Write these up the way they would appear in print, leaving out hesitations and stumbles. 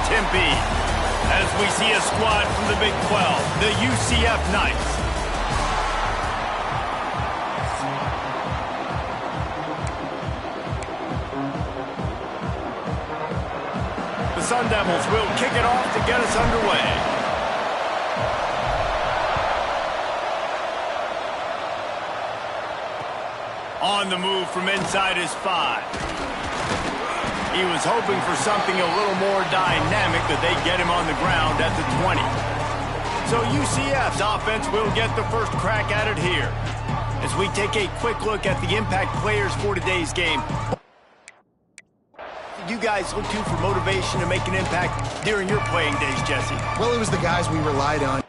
Tempe. As we see a squad from the Big 12, the UCF Knights. The Sun Devils will kick it off to get us underway. On the move from inside his 5. He was hoping for something a little more dynamic, that they get him on the ground at the 20. So UCF's offense will get the first crack at it here. As we take a quick look at the impact players for today's game. You guys look to for motivation to make an impact during your playing days, Jesse? Well, it was the guys we relied on.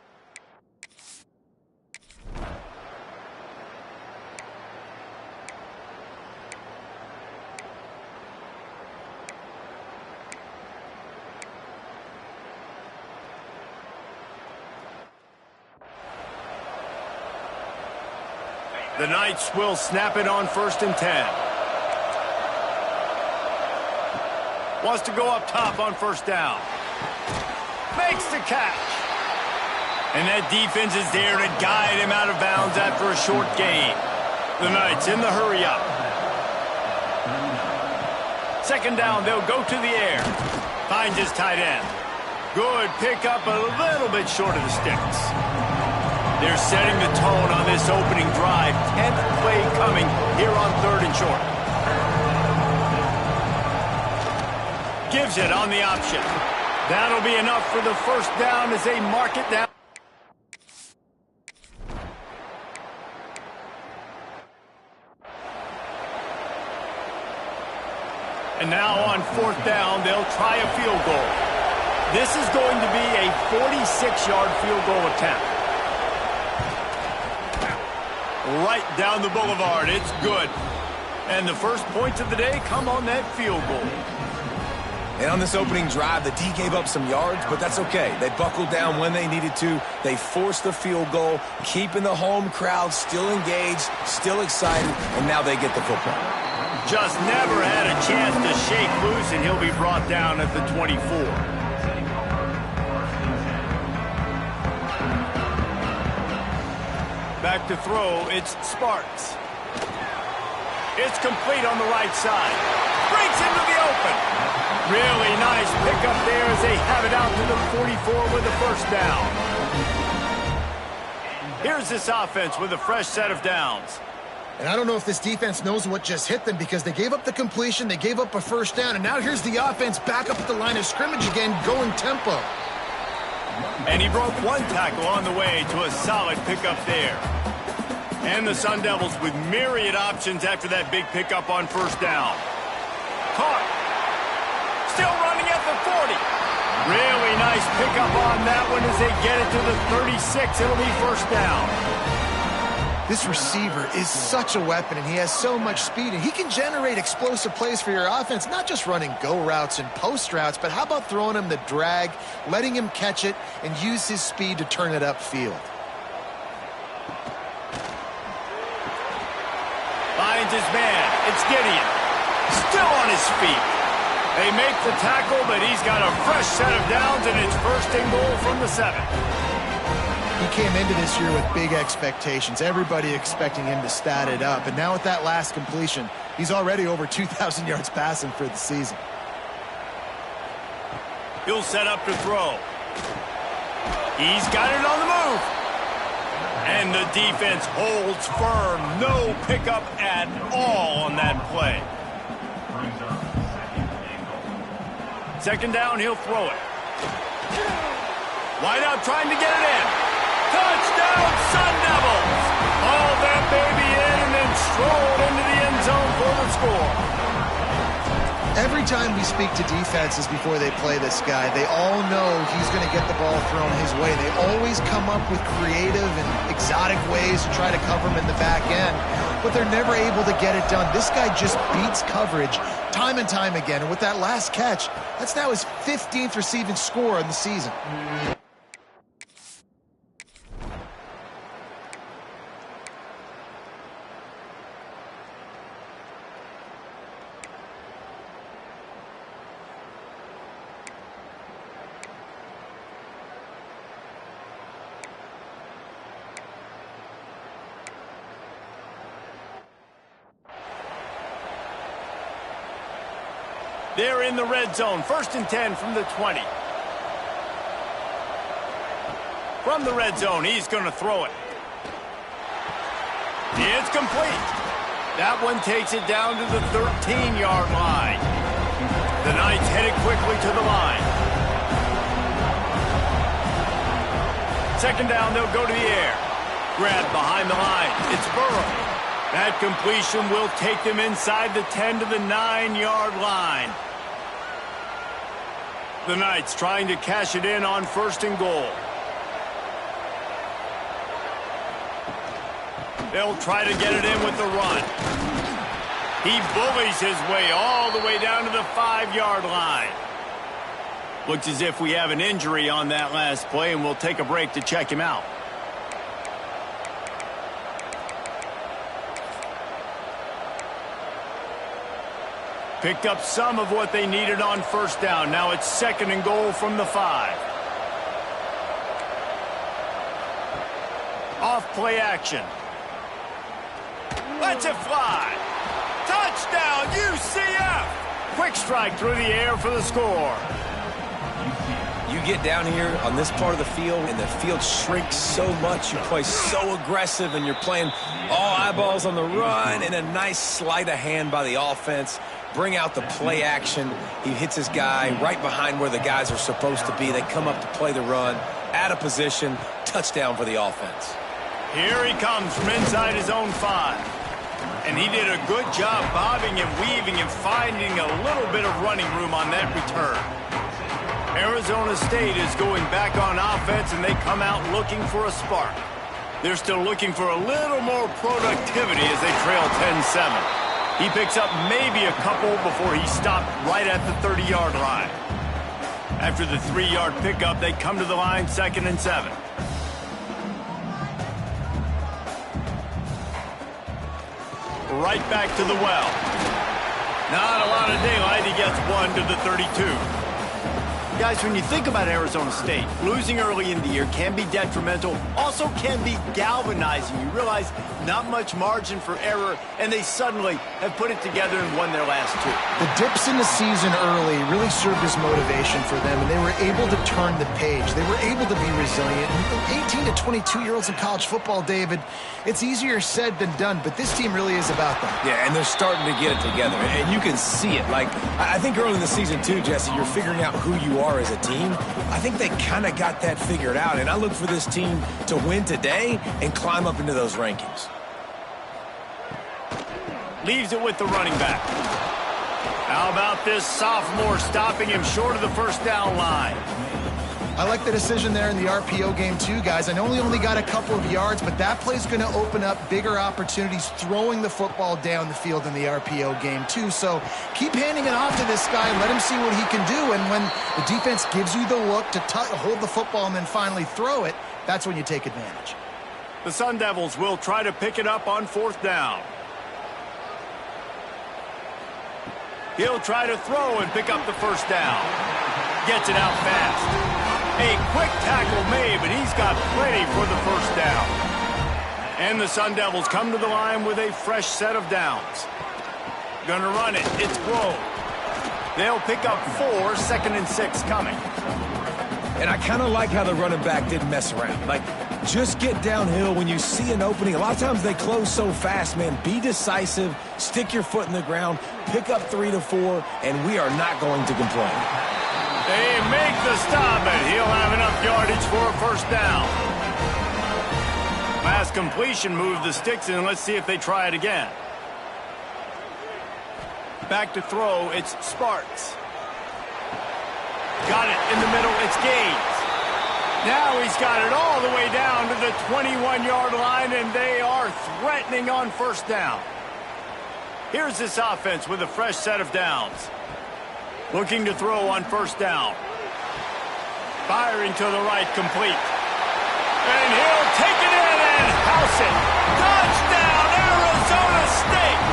The Knights will snap it on 1st and 10. Wants to go up top on 1st down. Makes the catch. And that defense is there to guide him out of bounds after a short gain. The Knights in the hurry up. 2nd down, they'll go to the air. Finds his tight end. Good pickup, a little bit short of the sticks. They're setting the tone on this opening drive. 10th play coming here on 3rd and short. Gives it on the option. That'll be enough for the 1st down as they mark it down. And now on 4th down, they'll try a field goal. This is going to be a 46-yard field goal attempt. Right down the boulevard. It's good. And the first points of the day come on that field goal. And on this opening drive, the D gave up some yards, but that's okay. They buckled down when they needed to. They forced the field goal, keeping the home crowd still engaged, still excited, and now they get the football. Just never had a chance to shake loose, and he'll be brought down at the 24. Back to throw, it's Sparks. It's complete on the right side. Breaks into the open. Really nice pickup there as they have it out to the 44 with the 1st down. Here's this offense with a fresh set of downs. And I don't know if this defense knows what just hit them, because they gave up the completion, they gave up a 1st down, and now here's the offense back up at the line of scrimmage again, going tempo. And he broke one tackle on the way to a solid pickup there. And the Sun Devils with myriad options after that big pickup on 1st down. Caught. Still running at the 40. Really nice pickup on that one as they get it to the 36. It'll be 1st down. This receiver is such a weapon, and he has so much speed, and he can generate explosive plays for your offense, not just running go routes and post routes, but how about throwing him the drag, letting him catch it, and use his speed to turn it upfield. Finds his man. It's Gideon. Still on his feet. They make the tackle, but he's got a fresh set of downs, and it's 1st and goal from the 7. He came into this year with big expectations. Everybody expecting him to stat it up. And now with that last completion, he's already over 2,000 yards passing for the season. He'll set up to throw. He's got it on the move. And the defense holds firm. No pickup at all on that play. 2nd down, he'll throw it. Wide out trying to get it in. Touchdown, Sun Devils! Haul that baby in and then strolled into the end zone for the score. Every time we speak to defenses before they play this guy, they all know he's going to get the ball thrown his way. They always come up with creative and exotic ways to try to cover him in the back end, but they're never able to get it done. This guy just beats coverage time and time again, and with that last catch, that's now his 15th receiving score in the season. They're in the red zone. 1st and 10 from the 20. From the red zone, he's going to throw it. It's complete. That one takes it down to the 13-yard line. The Knights headed quickly to the line. 2nd down, they'll go to the air. Grab behind the line. It's Burrow. That completion will take them inside the 10 to the 9-yard line. The Knights trying to cash it in on 1st and goal. They'll try to get it in with the run. He bullies his way all the way down to the 5-yard line. Looks as if we have an injury on that last play, and we'll take a break to check him out. Picked up some of what they needed on 1st down. Now it's 2nd and goal from the 5. Off play action. Lets it fly. Touchdown, UCF! Quick strike through the air for the score. You get down here on this part of the field, and the field shrinks so much. You play so aggressive, and you're playing all eyeballs on the run, and a nice sleight of hand by the offense. Bring out the play action. He hits his guy right behind where the guys are supposed to be. They come up to play the run, out of position, touchdown for the offense. Here he comes from inside his own 5. And he did a good job bobbing and weaving and finding a little bit of running room on that return. Arizona State is going back on offense, and they come out looking for a spark. They're still looking for a little more productivity as they trail 10-7. He picks up maybe a couple before he stopped right at the 30-yard line. After the 3-yard pickup, they come to the line 2nd and 7. Right back to the well. Not a lot of daylight. He gets 1 to the 32. Guys, when you think about Arizona State, losing early in the year can be detrimental, also can be galvanizing. You realize not much margin for error, and they suddenly have put it together and won their last 2. The dips in the season early really served as motivation for them, and they were able to turn the page. They were able to be resilient. And 18 to 22-year-olds in college football, David, it's easier said than done, but this team really is about that. Yeah, and they're starting to get it together, and you can see it. Like, I think early in the season, too, Jesse, you're figuring out who you are as a team. I think they kind of got that figured out, and I look for this team to win today and climb up into those rankings. Leaves it with the running back. How about this sophomore stopping him short of the 1st down line? I like the decision there in the RPO game too, guys. I know he only got a couple of yards, but that play's going to open up bigger opportunities throwing the football down the field in the RPO game too. So keep handing it off to this guy. Let him see what he can do. And when the defense gives you the look to hold the football and then finally throw it, that's when you take advantage. The Sun Devils will try to pick it up on 4th down. He'll try to throw and pick up the 1st down. Gets it out fast. A quick tackle made, but he's got plenty for the 1st down. And the Sun Devils come to the line with a fresh set of downs. Gonna run it. It's Grove. They'll pick up 4, 2nd and 6 coming. And I kind of like how the running back didn't mess around. Like, just get downhill when you see an opening. A lot of times they close so fast, man. Be decisive, stick your foot in the ground, pick up 3 to 4, and we are not going to complain. They make the stop, and he'll have enough yardage for a 1st down. Last completion moved the sticks in. Let's see if they try it again. Back to throw, it's Sparks. Got it in the middle, it's Gaines. Now he's got it all the way down to the 21-yard line, and they are threatening on 1st down. Here's this offense with a fresh set of downs. Looking to throw on 1st down. Firing to the right, complete. And he'll take it in and house it. Touchdown, Arizona State!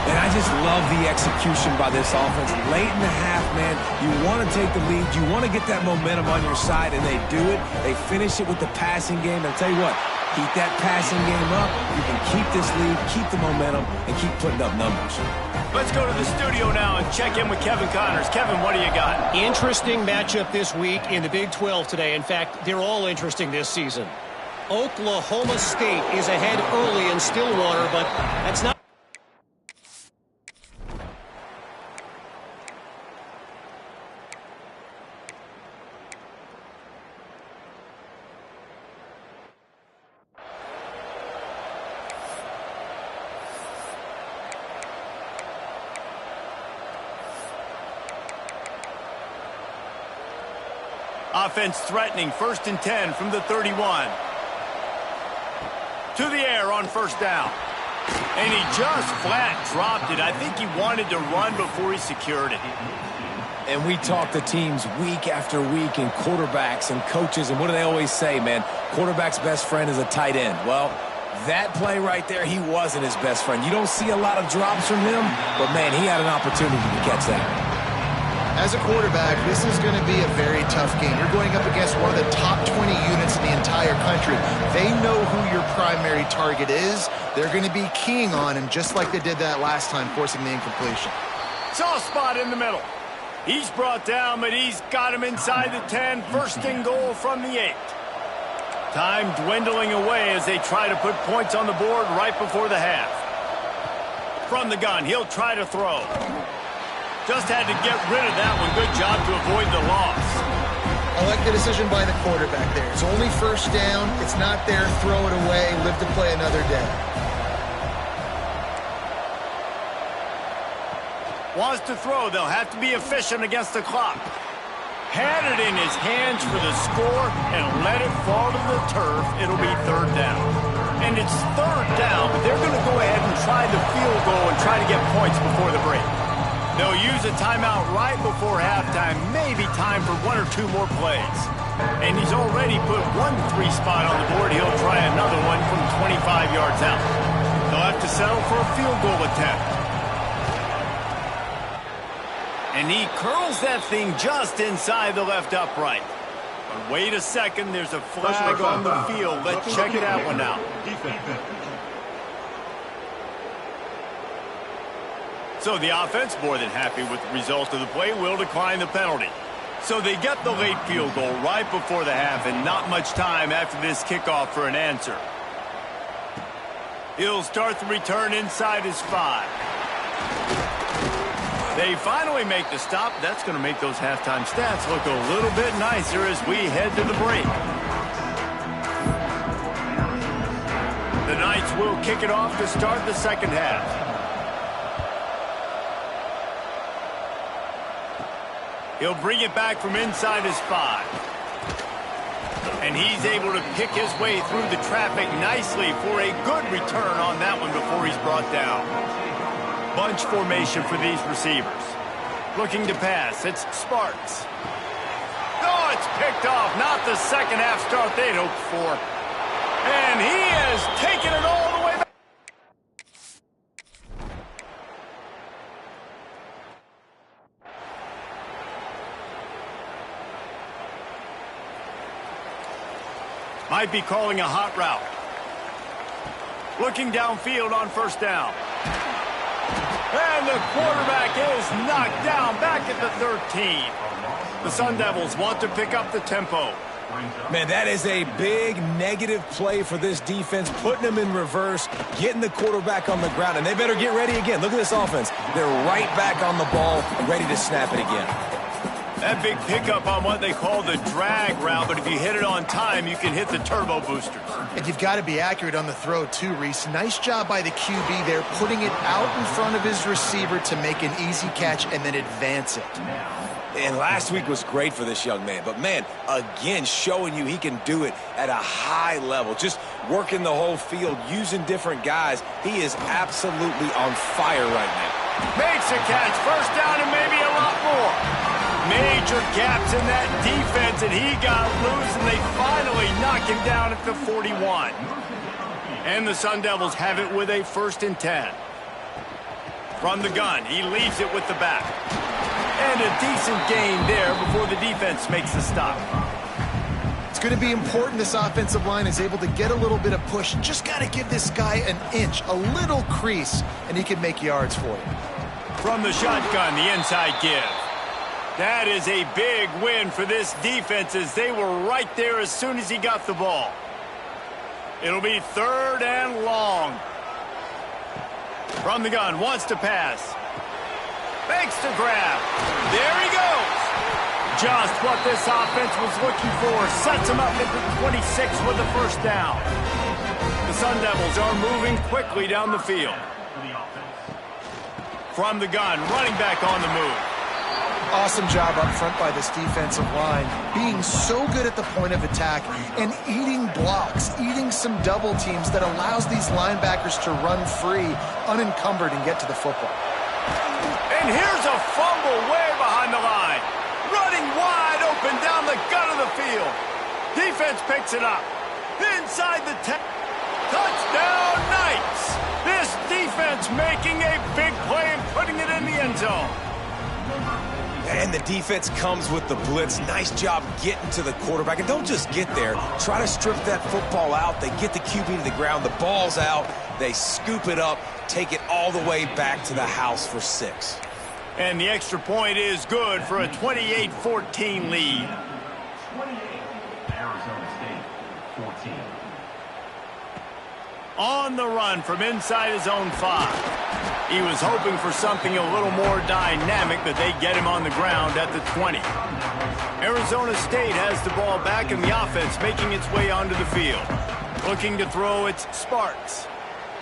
And I just love the execution by this offense. Late in the half, man, you want to take the lead. You want to get that momentum on your side, and they do it. They finish it with the passing game. And I'll tell you what, Keep that passing game up. You can keep this lead, keep the momentum, and keep putting up numbers. Let's go to the studio now and check in with Kevin Connors. Kevin, what do you got? Interesting matchup this week in the Big 12 today. In fact, they're all interesting this season. Oklahoma State is ahead early in Stillwater, but that's not... Offense threatening, 1st and 10 from the 31. To the air on 1st down. And he just flat dropped it. I think he wanted to run before he secured it. And we talk to teams week after week and quarterbacks and coaches, and what do they always say, man? Quarterback's best friend is a tight end. Well, that play right there, he wasn't his best friend. You don't see a lot of drops from him, but, man, he had an opportunity to catch that. As a quarterback, this is going to be a very tough game. You're going up against one of the top 20 units in the entire country. They know who your primary target is. They're going to be keying on him just like they did that last time, forcing the incompletion. Soft spot in the middle. He's brought down, but he's got him inside the 10. 1st and goal from the 8. Time dwindling away as they try to put points on the board right before the half. From the gun, he'll try to throw. Just had to get rid of that one. Good job to avoid the loss. I like the decision by the quarterback there. It's only 1st down. It's not there. Throw it away. Live to play another day. Wants to throw. They'll have to be efficient against the clock. Had it in his hands for the score and let it fall to the turf. It'll be 3rd down. And it's 3rd down, but they're going to go ahead and try the field goal and try to get points before the break. They'll use a timeout right before halftime, maybe time for 1 or 2 more plays. And he's already put 1 3-spot on the board. He'll try another one from 25 yards out. They'll have to settle for a field goal attempt. And he curls that thing just inside the left upright. But wait a second, there's a flag on the field. Let's check that one out. So the offense, more than happy with the result of the play, will decline the penalty. So they get the late field goal right before the half and not much time after this kickoff for an answer. He'll start the return inside his 5. They finally make the stop. That's going to make those halftime stats look a little bit nicer as we head to the break. The Knights will kick it off to start the 2nd half. He'll bring it back from inside his 5. And he's able to pick his way through the traffic nicely for a good return on that one before he's brought down. Bunch formation for these receivers. Looking to pass, it's Sparks. Oh, it's picked off. Not the 2nd half start they'd hoped for. And he has taken it all the way back. Might be calling a hot route. Looking downfield on 1st down. And the quarterback is knocked down back at the 13. The Sun Devils want to pick up the tempo. Man, that is a big negative play for this defense, putting them in reverse, getting the quarterback on the ground, and they better get ready again. Look at this offense. They're right back on the ball, ready to snap it again. That big pickup on what they call the drag route, but if you hit it on time, you can hit the turbo boosters. And you've got to be accurate on the throw, too, Reese. Nice job by the QB there, putting it out in front of his receiver to make an easy catch and then advance it. And last week was great for this young man. But, man, again, showing you he can do it at a high level. Just working the whole field, using different guys. He is absolutely on fire right now. Makes a catch. 1st down and maybe a lot more. Major gaps in that defense, and he got loose, and they finally knock him down at the 41. And the Sun Devils have it with a 1st and 10. From the gun, he leaves it with the back. And a decent gain there before the defense makes the stop. going to be important this offensive line is able to get a little bit of push. Just got to give this guy an inch, a little crease, and he can make yards for you. From the shotgun, the inside give. That is a big win for this defense as they were right there as soon as he got the ball. It'll be 3rd and long. From the gun, wants to pass. Fakes to grab. There he goes. Just what this offense was looking for. Sets him up at the 26 with the first down. The Sun Devils are moving quickly down the field. From the gun, running back on the move. Awesome job up front by this defensive line, being so good at the point of attack and eating blocks, eating some double teams that allows these linebackers to run free, unencumbered, and get to the football. And here's a fumble way behind the line. Running wide open down the gut of the field. Defense picks it up. Inside the 10. Touchdown Knights. This defense making a big play and putting it in the end zone. And the defense comes with the blitz. Nice job getting to the quarterback. And don't just get there. Try to strip that football out. They get the QB to the ground. The ball's out. They scoop it up, take it all the way back to the house for 6. And the extra point is good for a 28-14 lead. 28, Arizona State, 14. On the run from inside his own 5. He was hoping for something a little more dynamic, but they get him on the ground at the 20. Arizona State has the ball back in the offense, making its way onto the field. Looking to throw its Sparks.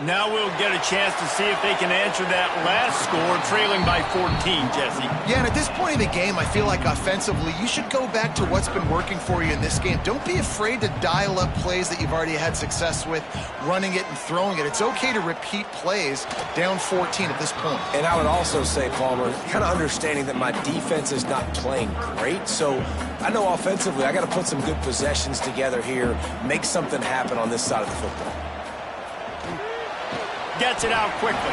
Now we'll get a chance to see if they can answer that last score, trailing by 14, Jesse. Yeah, and at this point of the game, I feel like offensively, you should go back to what's been working for you in this game. Don't be afraid to dial up plays that you've already had success with, running it and throwing it. It's okay to repeat plays down 14 at this point. And I would also say, Palmer, kind of understanding that my defense is not playing great, so I know offensively I got to put some good possessions together here, make something happen on this side of the football. Gets it out quickly.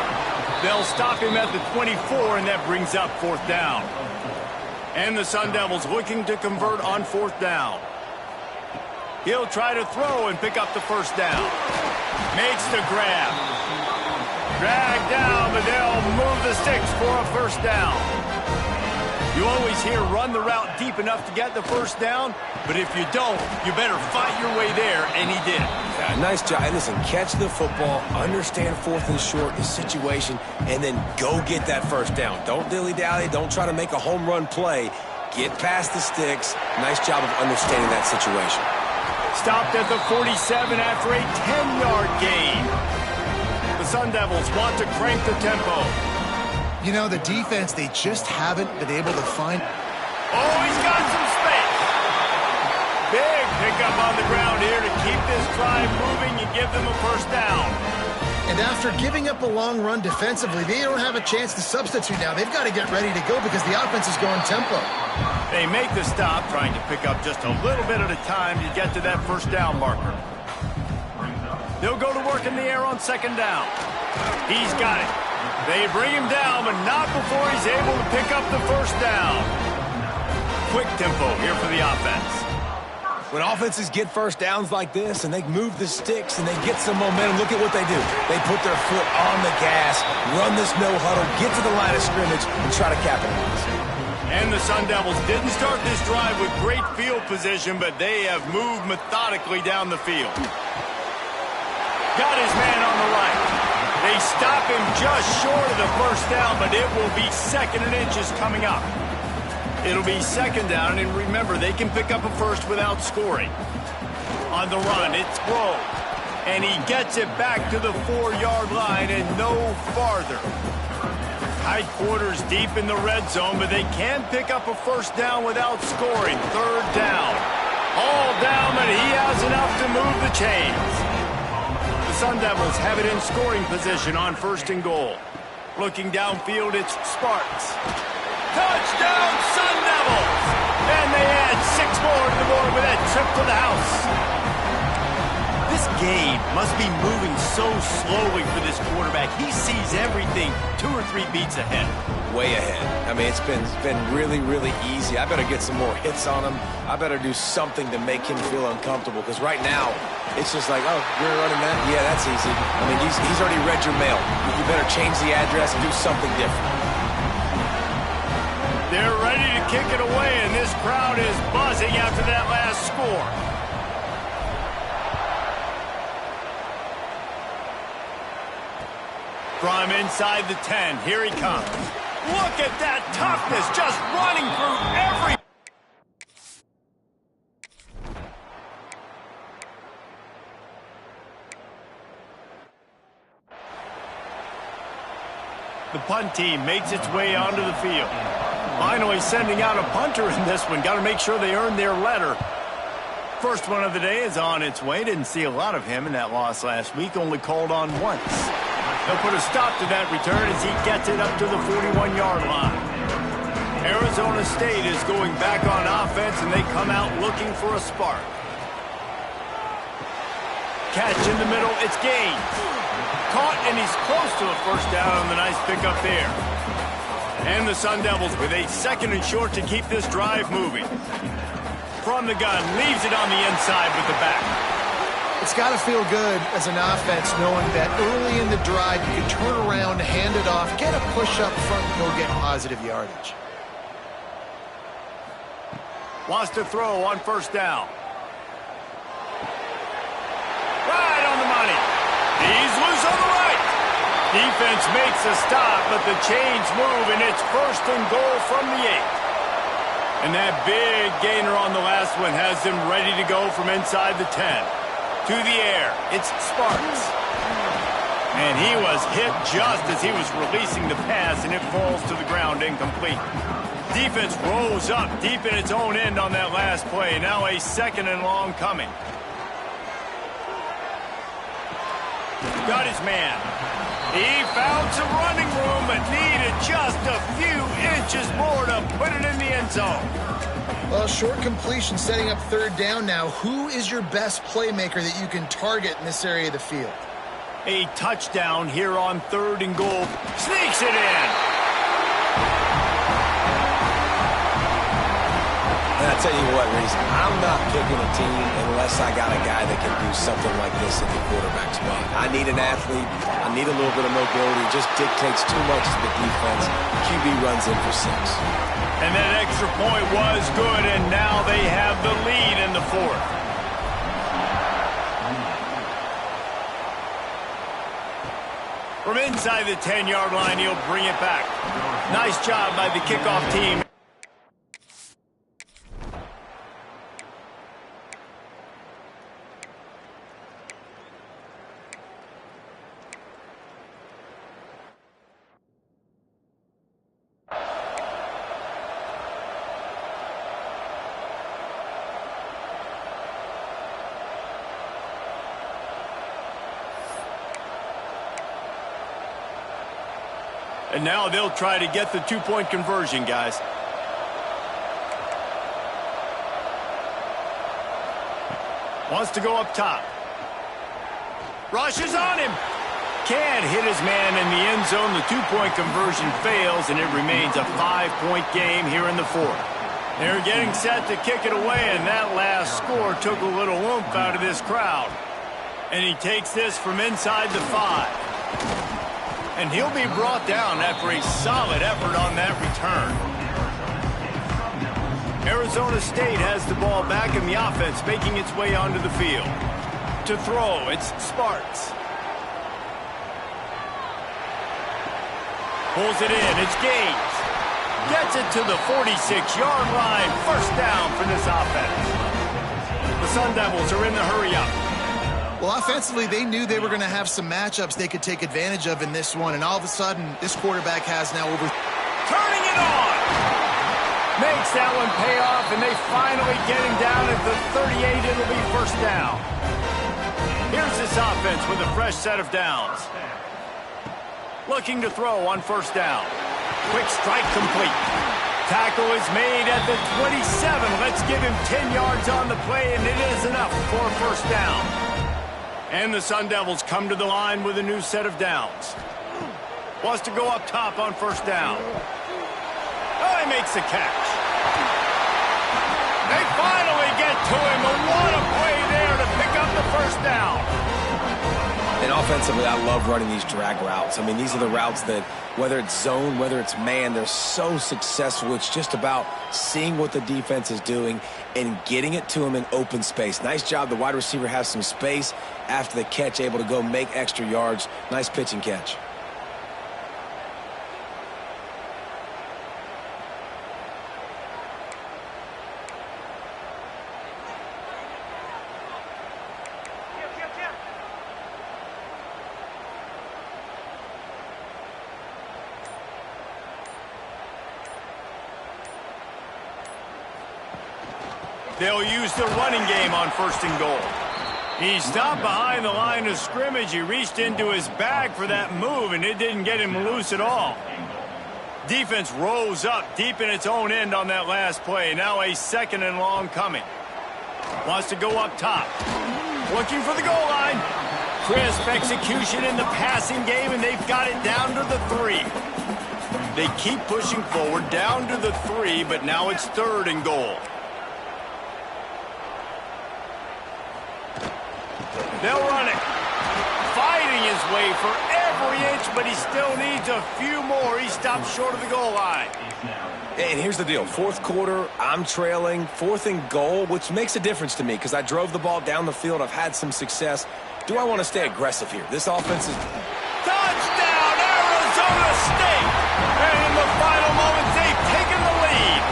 They'll stop him at the 24, and that brings up 4th down. And the Sun Devils looking to convert on 4th down. He'll try to throw and pick up the first down. Makes the grab. Drag down, but they'll move the sticks for a first down. You always hear run the route deep enough to get the first down, but if you don't, you better fight your way there, and he did. Yeah, nice job. And listen, catch the football, understand 4th and short, the situation, and then go get that first down. Don't dilly-dally. Don't try to make a home run play. Get past the sticks. Nice job of understanding that situation. Stopped at the 47 after a 10-yard gain. The Sun Devils want to crank the tempo. You know, the defense, they just haven't been able to find... Oh, he's got some space. Big pickup on the ground here to keep this drive moving and give them a first down. And after giving up a long run defensively, they don't have a chance to substitute now. They've got to get ready to go because the offense is going tempo. They make the stop, trying to pick up just a little bit at a time to get to that first down marker. They'll go to work in the air on 2nd down. He's got it. They bring him down, but not before he's able to pick up the first down. Quick tempo here for the offense. When offenses get first downs like this and they move the sticks and they get some momentum, look at what they do. They put their foot on the gas, run this no huddle, get to the line of scrimmage, and try to capitalize. And the Sun Devils didn't start this drive with great field position, but they have moved methodically down the field. Got his man on the right. They stop him just short of the first down, but it will be 2nd and inches coming up. It'll be 2nd down, and remember, they can pick up a first without scoring. On the run, it's Grove. And he gets it back to the 4-yard line and no farther. Tight quarters deep in the red zone, but they can pick up a first down without scoring. 3rd down. All down, but he has enough to move the chains. The Sun Devils have it in scoring position on 1st and goal. Looking downfield, it's Sparks. Touchdown, Sun Devils! And they add 6 more to the board with that trip to the house. This game must be moving so slowly for this quarterback. He sees everything 2 or 3 beats ahead. Way ahead. I mean, it's been really, really easy. I better get some more hits on him. I better do something to make him feel uncomfortable, because right now, it's just like, oh, you're running that? Yeah, that's easy. I mean, he's already read your mail. You better change the address and do something different. They're ready to kick it away, and this crowd is buzzing after that last score. From inside the 10, here he comes. Look at that toughness, just running through every... The punt team makes its way onto the field. Finally sending out a punter in this one. Got to make sure they earn their letter. First one of the day is on its way. Didn't see a lot of him in that loss last week. Only called on once. They'll put a stop to that return as he gets it up to the 41-yard line. Arizona State is going back on offense, and they come out looking for a spark. Catch in the middle. It's Gaines. Caught, and he's close to a first down on the nice pickup there. And the Sun Devils with a 2nd and short to keep this drive moving. From the gun, leaves it on the inside with the back. It's got to feel good as an offense knowing that early in the drive you can turn around, hand it off, get a push up front, and go get positive yardage. Wants to throw on first down. Right on the money. He's loose on the right. Defense makes a stop, but the chains move, and it's 1st and goal from the 8. And that big gainer on the last one has them ready to go from inside the 10. To the air, it's Sparks. And he was hit just as he was releasing the pass, and it falls to the ground incomplete. Defense rolls up deep in its own end on that last play. Now a 2nd and long coming. Got his man. He found some running room, but needed just a few inches more to put it in the end zone. Well, short completion setting up 3rd down now. Who is your best playmaker that you can target in this area of the field? A touchdown here on 3rd and goal. Sneaks it in. And I'll tell you what, Reese, I'm not picking a team unless I got a guy that can do something like this at the quarterback spot. I need an athlete. I need a little bit of mobility. It just dictates too much to the defense. QB runs in for 6. And that extra point was good, and now they have the lead in the 4th. From inside the 10-yard line, he'll bring it back. Nice job by the kickoff team. And now they'll try to get the 2-point conversion, guys. Wants to go up top. Rushes on him. Can't hit his man in the end zone. The 2-point conversion fails, and it remains a 5-point game here in the 4th. They're getting set to kick it away, and that last score took a little oomph out of this crowd. And he takes this from inside the 5. And he'll be brought down after a solid effort on that return. Arizona State has the ball back in the offense, making its way onto the field. To throw, it's Sparks. Pulls it in, it's Gaines. Gets it to the 46-yard line. 1st down for this offense. The Sun Devils are in the hurry-up. Well, offensively, they knew they were going to have some matchups they could take advantage of in this one, and all of a sudden, this quarterback has now over... Turning it on! Makes that one pay off, and they finally get him down at the 38. It'll be 1st down. Here's this offense with a fresh set of downs. Looking to throw on 1st down. Quick strike complete. Tackle is made at the 27. Let's give him 10 yards on the play, and it is enough for 1st down. And the Sun Devils come to the line with a new set of downs. Wants to go up top on first down. Oh, he makes the catch. They finally get to him, but what a play there to pick up the first down. And offensively, I love running these drag routes. I mean, these are the routes that, whether it's zone, whether it's man, they're so successful. It's just about seeing what the defense is doing and getting it to him in open space. Nice job. The wide receiver has some space after the catch, able to go make extra yards. Nice pitch and catch. They'll use the running game on first and goal. He stopped behind the line of scrimmage. He reached into his bag for that move, and it didn't get him loose at all. Defense rose up deep in its own end on that last play. Now a second and long coming. Wants to go up top. Looking for the goal line. Crisp execution in the passing game, and they've got it down to the 3. They keep pushing forward down to the 3, but now it's third and goal. They'll run it. Fighting his way for every inch, but he still needs a few more. He stopped short of the goal line. And here's the deal. Fourth quarter, I'm trailing. Fourth and goal, which makes a difference to me because I drove the ball down the field. I've had some success. Do I want to stay aggressive here? This offense is... Touchdown, Arizona State! And in the final moments, they've taken the lead.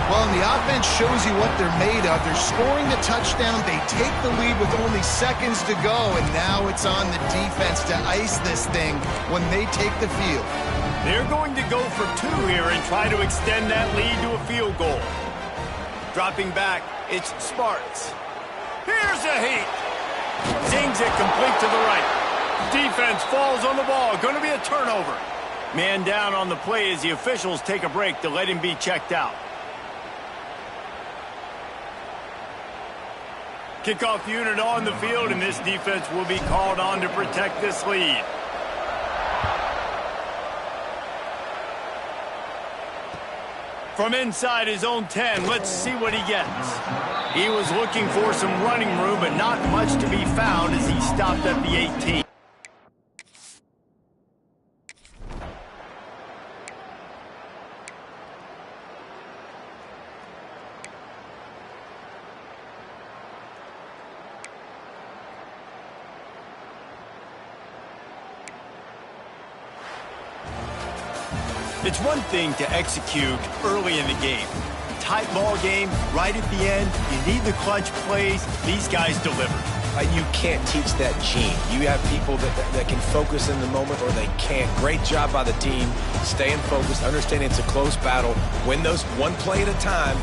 Well, and the offense shows you what they're made of. They're scoring the touchdown. They take the lead with only seconds to go, and now it's on the defense to ice this thing when they take the field. They're going to go for 2 here and try to extend that lead to a field goal. Dropping back, it's Sparks. Here's a heat. Zings it complete to the right. Defense falls on the ball. Going to be a turnover. Man down on the play as the officials take a break to let him be checked out. Kickoff unit on the field, and this defense will be called on to protect this lead. From inside his own 10, let's see what he gets. He was looking for some running room, but not much to be found as he stopped at the 18. It's one thing to execute early in the game. Tight ball game, right at the end, you need the clutch plays. These guys deliver. You can't teach that gene. You have people that can focus in the moment or they can't. Great job by the team, staying focused, understanding it's a close battle. Win those one play at a time.